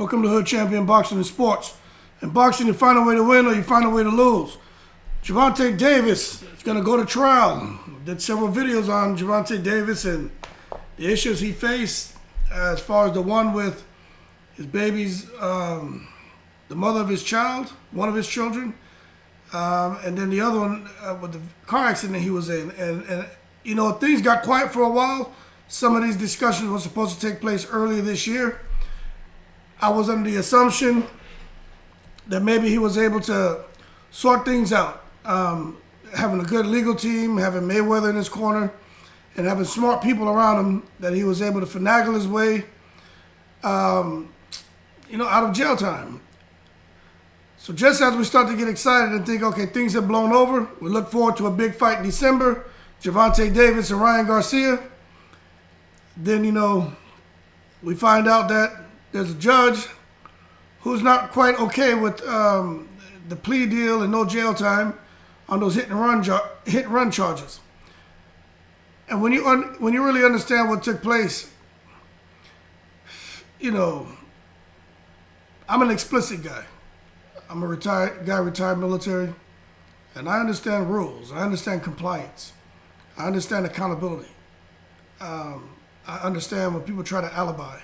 Welcome to Hood Champion Boxing and Sports. In boxing, you find a way to win or you find a way to lose. Gervonta Davis is going to go to trial. Did several videos on Gervonta Davis and the issues he faced as far as the one with his baby's, the mother of his child, one of his children, and then the other one with the car accident he was in. And you know, things got quiet for a while. Some of these discussions were supposed to take place earlier this year. I was under the assumption that maybe he was able to sort things out. Having a good legal team, having Mayweather in his corner, and having smart people around him, that he was able to finagle his way, out of jail time. So just as we start to get excited and think, okay, things have blown over, we look forward to a big fight in December, Gervonta Davis and Ryan Garcia. Then, we find out that there's a judge who's not quite okay with the plea deal and no jail time on those hit and run charges. And when you really understand what took place, I'm an explicit guy. I'm a retired military, and I understand rules. I understand compliance. I understand accountability. I understand when people try to alibi.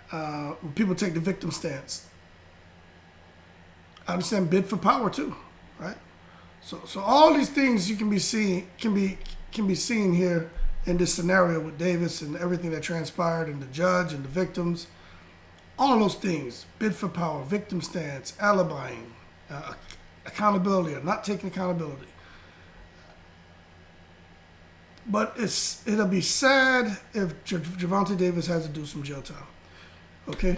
When people take the victim stance. I understand bid for power too, right? So all these things you can be seen here in this scenario with Davis and everything that transpired, and the judge and the victims. All of those things: bid for power, victim stance, alibying, accountability or not taking accountability. But it'll be sad if Gervonta Davis has to do some jail time. Okay?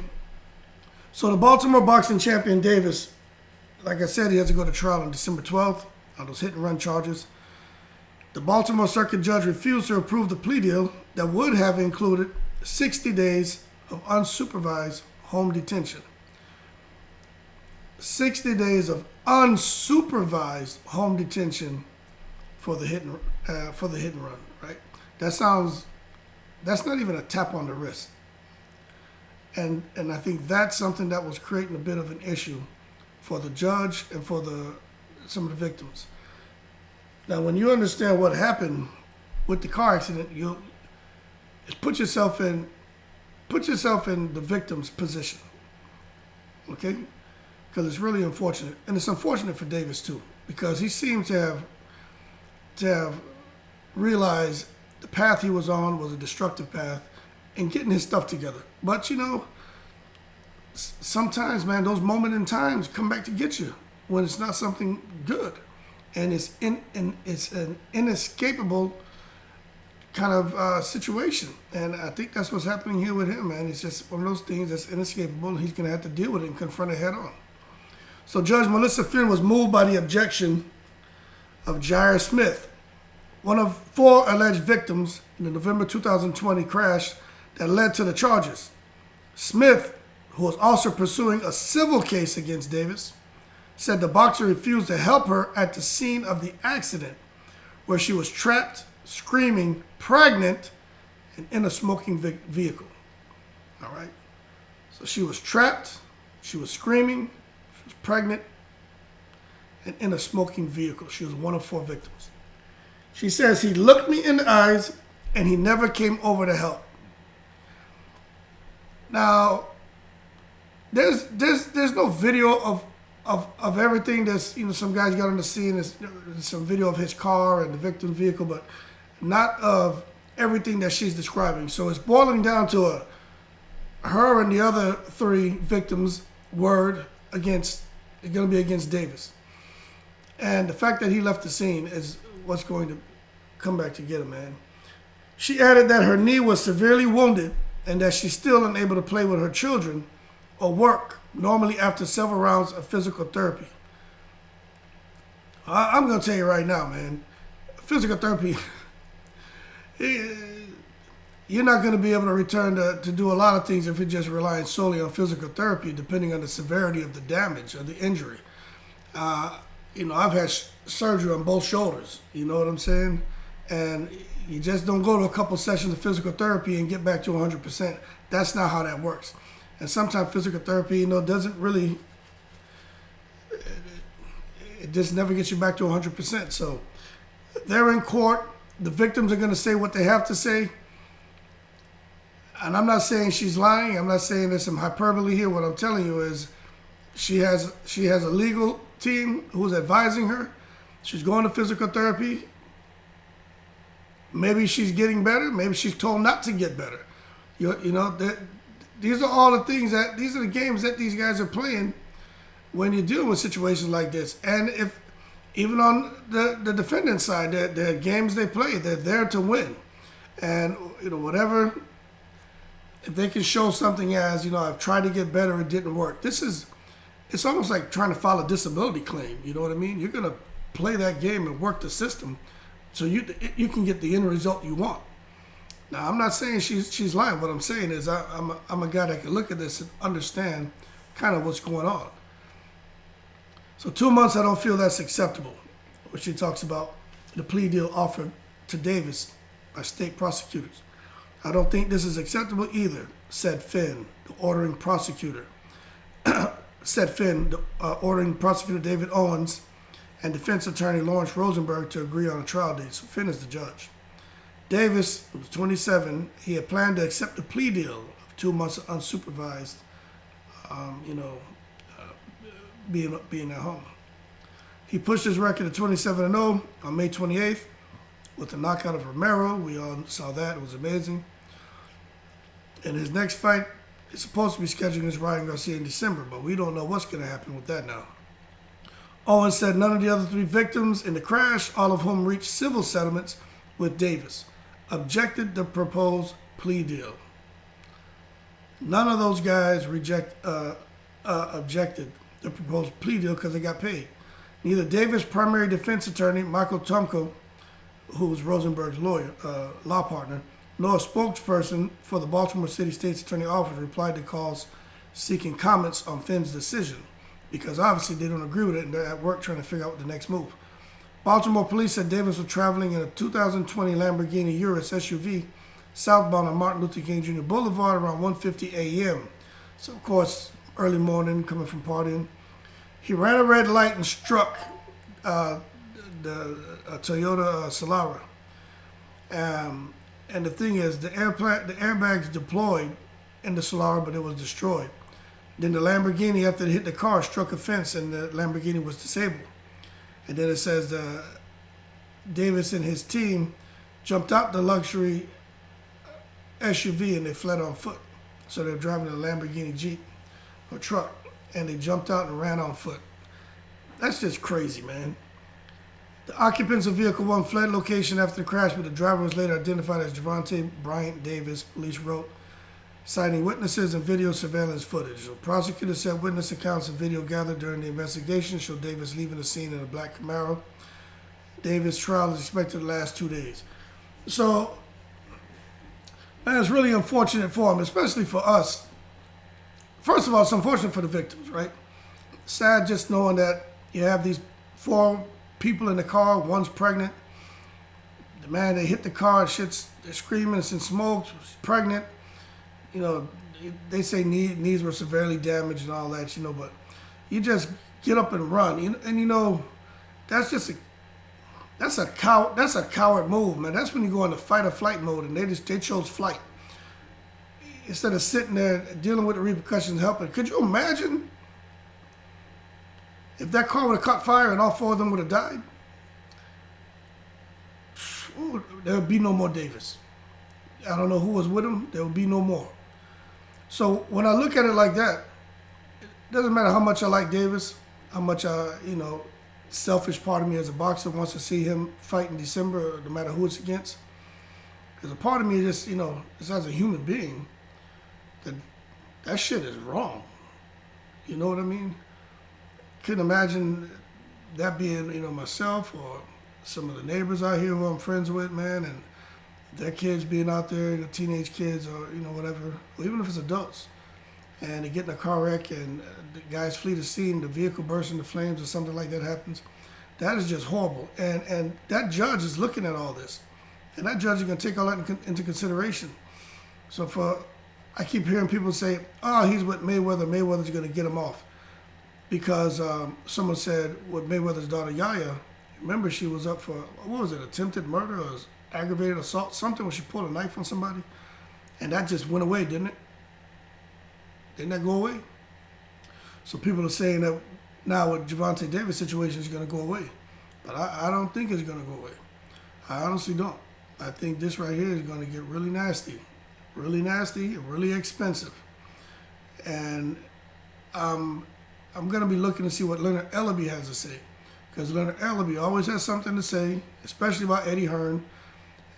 So the Baltimore boxing champion Davis, like I said, he has to go to trial on December 12th on those hit and run charges. The Baltimore circuit judge refused to approve the plea deal that would have included 60 days of unsupervised home detention. 60 days of unsupervised home detention for the hit and run, right? That's not even a tap on the wrist. And I think that's something that was creating a bit of an issue for the judge and for some of the victims. Now, when you understand what happened with the car accident, you put yourself in the victim's position, okay? Because it's really unfortunate, and it's unfortunate for Davis too, because he seemed to have realized the path he was on was a destructive path, and getting his stuff together. But sometimes, man, those moments in times come back to get you when it's not something good, and it's an inescapable kind of situation. And I think that's what's happening here with him, man. It's just one of those things that's inescapable, and he's going to have to deal with it and confront it head on. So Judge Melissa Phinn was moved by the objection of Jyair Smith, one of 4 alleged victims in the November 2020 crash that led to the charges. Smith, who was also pursuing a civil case against Davis, said the boxer refused to help her at the scene of the accident, where she was trapped, screaming, pregnant, and in a smoking vehicle. All right? So she was trapped, she was screaming, she was pregnant, and in a smoking vehicle. She was one of 4 victims. She says, he looked me in the eyes and he never came over to help. Now, there's no video of everything. There's some guys got on the scene. There's some video of his car and the victim's vehicle, but not of everything that she's describing. So it's boiling down to her and the other 3 victims' word against. It's going to be against Davis, and the fact that he left the scene is what's going to come back to get him, man. She added that her knee was severely wounded and that she's still unable to play with her children or work normally after several rounds of physical therapy. I'm going to tell you right now, man, physical therapy, you're not going to be able to return to do a lot of things if you're just relying solely on physical therapy, depending on the severity of the damage or the injury. I've had surgery on both shoulders, you know what I'm saying? And you just don't go to a couple sessions of physical therapy and get back to 100%. That's not how that works. And sometimes physical therapy, doesn't really, it just never gets you back to 100%. So they're in court. The victims are going to say what they have to say. And I'm not saying she's lying. I'm not saying there's some hyperbole here. What I'm telling you is she has a legal team who's advising her. She's going to physical therapy. Maybe she's getting better. Maybe she's told not to get better. These are all the things these are the games that these guys are playing when you deal with situations like this. And if even on the defendant's side, the games they play, they're there to win. And whatever, if they can show something as I've tried to get better, it didn't work. It's almost like trying to file a disability claim. You know what I mean? You're gonna play that game and work the system so you can get the end result you want. Now, I'm not saying she's lying. What I'm saying is I'm a guy that can look at this and understand kind of what's going on. So 2 months, I don't feel that's acceptable. Where she talks about the plea deal offered to Davis by state prosecutors. I don't think this is acceptable either, said Phinn, the ordering prosecutor. Ordering prosecutor David Owens and defense attorney Lawrence Rosenberg to agree on a trial date. So Phinn is the judge. Davis, who was 27, he had planned to accept a plea deal of 2 months unsupervised, being at home. He pushed his record to 27-0 on May 28th with a knockout of Romero. We all saw that. It was amazing. And his next fight is supposed to be scheduled against Ryan Garcia in December, but we don't know what's going to happen with that now. Owens said none of the other 3 victims in the crash, all of whom reached civil settlements with Davis, objected the proposed plea deal. None of those guys objected the proposed plea deal because they got paid. Neither Davis' primary defense attorney, Michael Tomko, who was Rosenberg's law partner, nor a spokesperson for the Baltimore City State's Attorney Office replied to calls seeking comments on Phinn's decision, because obviously they don't agree with it and they're at work trying to figure out what the next move. Baltimore police said Davis was traveling in a 2020 Lamborghini Urus SUV southbound on Martin Luther King Jr. Boulevard around 1:50 a.m. So, of course, early morning, coming from partying. He ran a red light and struck the Toyota Solara. And the thing is, the airbags deployed in the Solara, but it was destroyed. Then the Lamborghini, after it hit the car, struck a fence, and the Lamborghini was disabled. And then it says Davis and his team jumped out the luxury SUV and they fled on foot. So they're driving a Lamborghini Jeep or truck, and they jumped out and ran on foot. That's just crazy, man. The occupants of Vehicle 1 fled location after the crash, but the driver was later identified as Gervonta Bryant Davis, police wrote, citing witnesses and video surveillance footage. The prosecutor said witness accounts and video gathered during the investigation showed Davis leaving the scene in a black Camaro. Davis' trial is expected to last 2 days. So, man, it's really unfortunate for him, especially for us. First of all, it's unfortunate for the victims, right? Sad just knowing that you have these 4 people in the car, one's pregnant. The man, they hit the car, they're screaming, it's in smoke, she's pregnant. They say knees were severely damaged and all that, but you just get up and run. That's just that's a coward move, man. That's when you go into fight or flight mode, and they chose flight instead of sitting there dealing with the repercussions and helping. Could you imagine if that car would have caught fire and all 4 of them would have died? Ooh, there would be no more Davis. I don't know who was with him. There would be no more. So when I look at it like that, it doesn't matter how much I like Davis, how much selfish part of me as a boxer wants to see him fight in December, no matter who it's against. Because a part of me just, just as a human being, that shit is wrong. You know what I mean? Couldn't imagine that being, myself or some of the neighbors out here who I'm friends with, man, and their kids being out there, teenage kids or, whatever, or even if it's adults, and they get in a car wreck and the guys flee the scene, the vehicle bursts into flames or something like that happens. That is just horrible. And that judge is looking at all this. And that judge is going to take all that into consideration. So I keep hearing people say, "Oh, he's with Mayweather. Mayweather's going to get him off," because someone said with Mayweather's daughter Yaya. Remember, she was up for what was it? Attempted murder or aggravated assault? Something where she pulled a knife on somebody, and that just went away, didn't it? Didn't that go away? So people are saying that now with Gervonta Davis situation is going to go away, but I don't think it's going to go away. I honestly don't. I think this right here is going to get really nasty, really expensive, and I'm going to be looking to see what Leonard Ellaby has to say, because Leonard Ellaby always has something to say, especially about Eddie Hearn,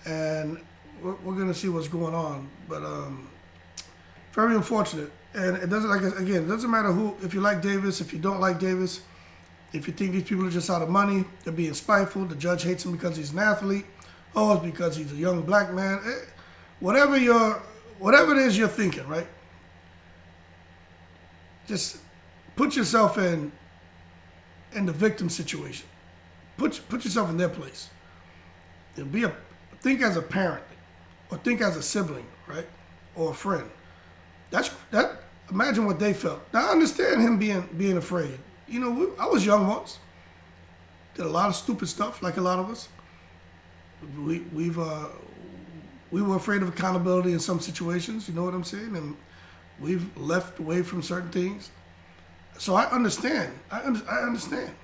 and we're going to see what's going on. But very unfortunate. And it doesn't, like, again, it doesn't matter who, if you like Davis, if you don't like Davis, if you think these people are just out of money, they're being spiteful, the judge hates him because he's an athlete, oh, it's because he's a young black man, whatever it is you're thinking, right? Just put yourself in the victim situation. Put yourself in their place. And think as a parent, or think as a sibling, right? Or a friend. Imagine what they felt. Now I understand him being afraid. You know, I was young once. Did a lot of stupid stuff, like a lot of us. We were afraid of accountability in some situations. You know what I'm saying? And we've left away from certain things. So I understand. I understand.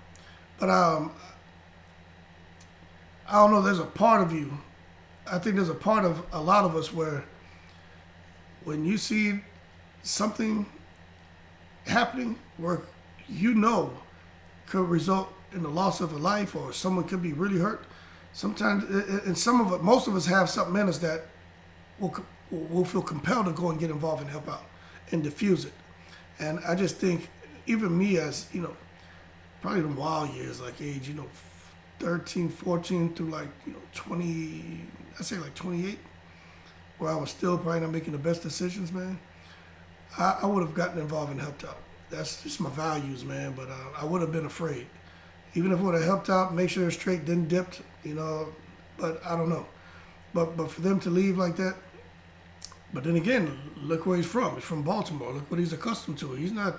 But I don't know. There's a part of you. I think there's a part of a lot of us where when you see something happening where you know could result in the loss of a life or someone could be really hurt, sometimes, and most of us have something in us that will feel compelled to go and get involved and help out and diffuse it. And I just think, even me as, you know, probably the wild years, like age, 13, 14 through 20, I say 28, where I was still probably not making the best decisions, man, I would have gotten involved and helped out. That's just my values, man, but I would have been afraid. Even if it would have helped out, make sure they're straight, then dipped, but I don't know. But for them to leave like that, but then again, look where he's from. He's from Baltimore. Look what he's accustomed to.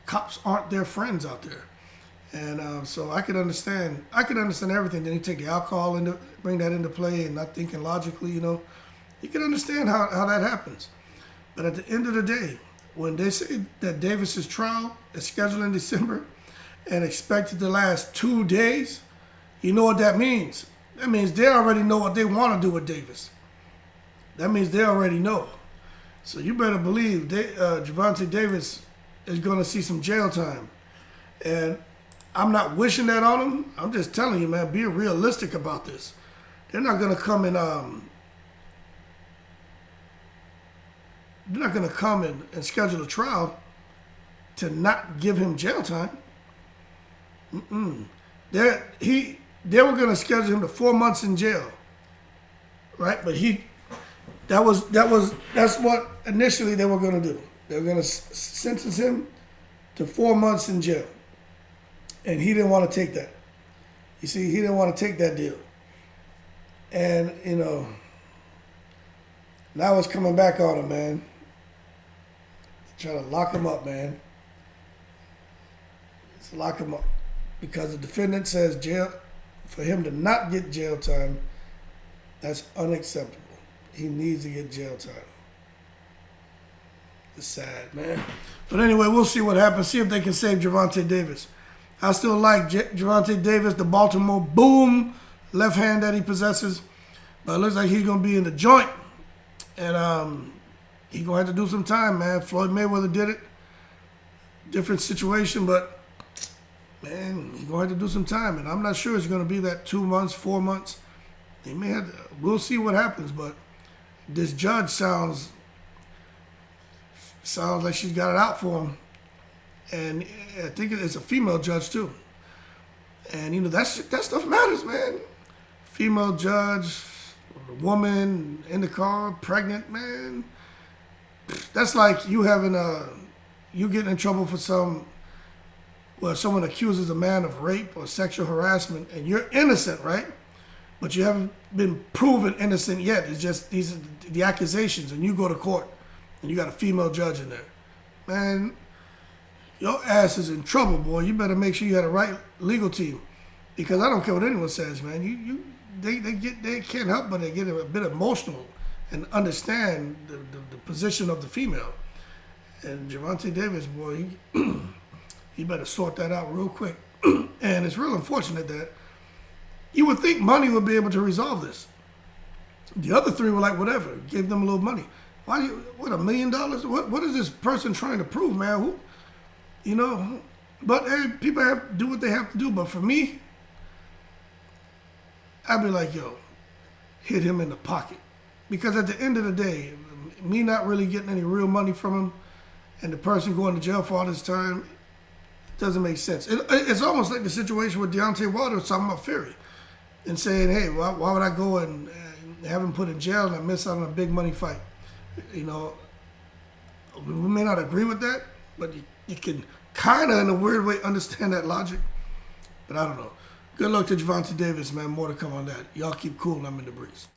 Cops aren't their friends out there. And so I could understand everything. Then you take the alcohol bring that into play and not thinking logically, You can understand how that happens. But at the end of the day, when they say that Davis's trial is scheduled in December and expected to last 2 days, you know what that means? That means they already know what they want to do with Davis. That means they already know. So you better believe Gervonta Davis is going to see some jail time. And I'm not wishing that on him. I'm just telling you, man, be realistic about this. They're not going to come and schedule a trial to not give him jail time. They were going to schedule him to 4 months in jail, right? But that's what initially they were going to do. They were going to sentence him to 4 months in jail, and he didn't want to take that. You see, he didn't want to take that deal, and now it's coming back on him, man. Trying to lock him up, man. Let's lock him up. Because the defendant says for him to not get jail time, that's unacceptable. He needs to get jail time. It's sad, man. But anyway, we'll see what happens. See if they can save Gervonta Davis. I still like Gervonta Davis, the Baltimore boom left hand that he possesses. But it looks like he's going to be in the joint. And he's going to have to do some time, man. Floyd Mayweather did it. Different situation, but, man, he's going to have to do some time. And I'm not sure it's going to be that 2 months, 4 months. We'll see what happens. But this judge sounds like she's got it out for him. And I think it's a female judge, too. And, that stuff matters, man. Female judge, a woman in the car, pregnant, man. That's like you getting in trouble for someone accuses a man of rape or sexual harassment, and you're innocent, right? But you haven't been proven innocent yet. It's just these are the accusations, and you go to court and you got a female judge in there, man, your ass is in trouble, boy. You better make sure you have the right legal team, because I don't care what anyone says, man. They can't help but they get a bit emotional and understand the position of the female. And Gervonta Davis, boy, he better sort that out real quick. And it's real unfortunate that you would think money would be able to resolve this. The other three were like, whatever, gave them a little money. Why? What, $1 million? What is this person trying to prove, man? Who, you know? But hey, people have to do what they have to do. But for me, I'd be like, yo, hit him in the pocket. Because at the end of the day, me not really getting any real money from him and the person going to jail for all this time, it doesn't make sense. It's almost like the situation with Deontay Wilder talking about Fury and saying, hey, why would I go and have him put in jail and I miss out on a big money fight? You know, we may not agree with that, but you can kind of, in a weird way, understand that logic. But I don't know. Good luck to Gervonta Davis, man. More to come on that. Y'all keep cool and I'm in the breeze.